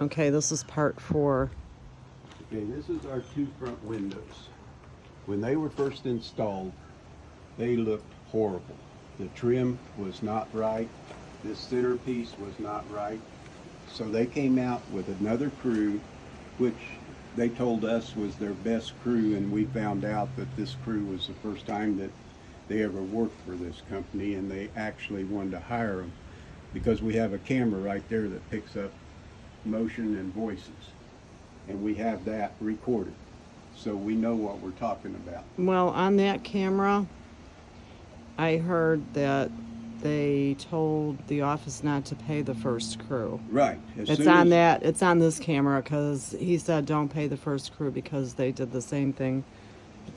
Okay, this is part 4. Okay, this is our 2 front windows. When they were first installed, they looked horrible. The trim was not right. This centerpiece was not right. So they came out with another crew, which they told us was their best crew, and we found out that this crew was the first time that they ever worked for this company, and they actually wanted to hire them because we have a camera right there that picks up motion and voices, and we have that recorded, so we know what we're talking about. Well, on that camera, I heard that they told the office not to pay the first crew. Right. It's on that. It's on this camera because he said don't pay the first crew because they did the same thing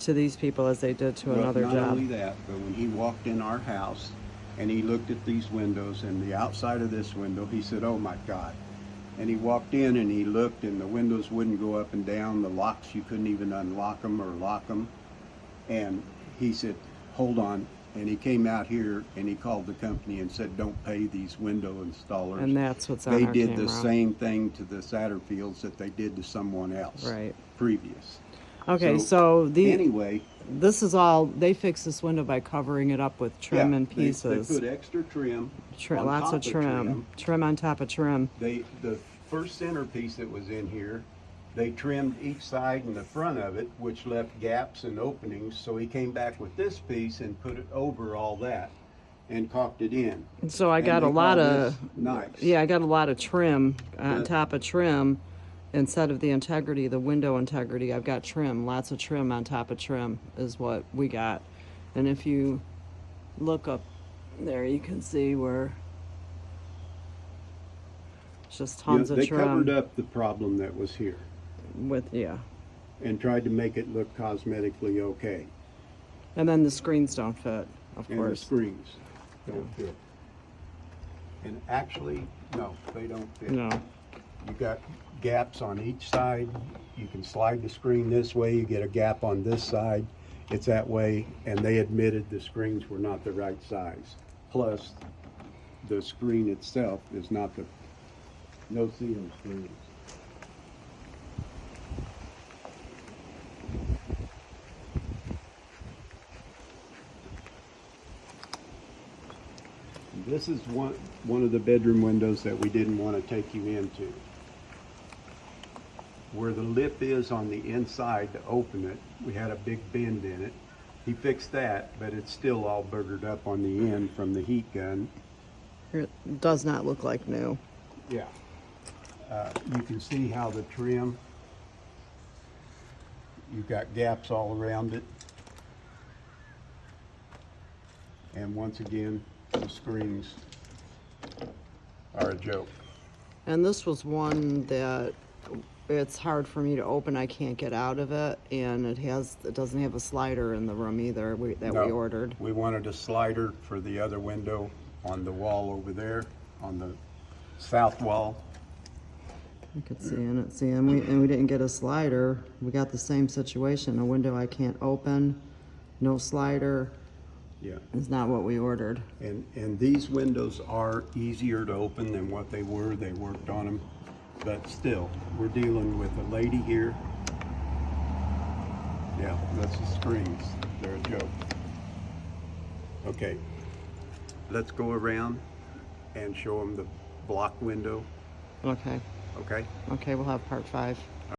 to these people as they did to another job. Not only that, but when he walked in our house and he looked at these windows and the outside of this window, he said, "Oh my God." And he walked in and he looked, and the windows wouldn't go up and down. The locks, you couldn't even unlock them or lock them. And he said, "Hold on." And he came out here and he called the company and said, "Don't pay these window installers." And that's what's on They our did camera. the same thing to the Satterfields that they did to someone else. Right. Previous. Okay, so anyway, this is all, they fixed this window by covering it up with trim and pieces. They put extra trim. On Lots top of trim. Trim on top of trim. The first centerpiece that was in here, they trimmed each side and the front of it, which left gaps and openings. So he came back with this piece and put it over all that and caulked it in. So I got a lot of, nice. Yeah, I got a lot of trim on top of trim. Instead of the integrity, the window integrity, I've got trim. Lots of trim on top of trim is what we got. And if you look up there, you can see where it's just tons of they trim. They covered up the problem that was here. And tried to make it look cosmetically okay. And then the screens don't fit, of and course. The screens don't fit. And actually, no, they don't fit. No. You got gaps on each side. You can slide the screen this way. You get a gap on this side. It's that way. And they admitted the screens were not the right size. Plus, the screen itself is not the no-seam screens. This is one of the bedroom windows that we didn't want to take you into. Where the lip is on the inside to open it, we had a big bend in it. He fixed that, but it's still all burgered up on the end from the heat gun. It does not look like new. Yeah. You can see how the trim, you've got gaps all around it. And once again, the screens are a joke. And this was one that it's hard for me to open. I can't get out of it, and it doesn't have a slider in the room either we ordered. We wanted a slider for the other window on the wall over there, on the south wall. I could see in it. And we didn't get a slider. We got the same situation. A window I can't open, no slider. Yeah. It's not what we ordered. And these windows are easier to open than what they were. They worked on them. But still, we're dealing with a lady here. Yeah, that's the screens. They're a joke. Okay, let's go around and show them the block window. Okay. Okay? Okay, we'll have part 5.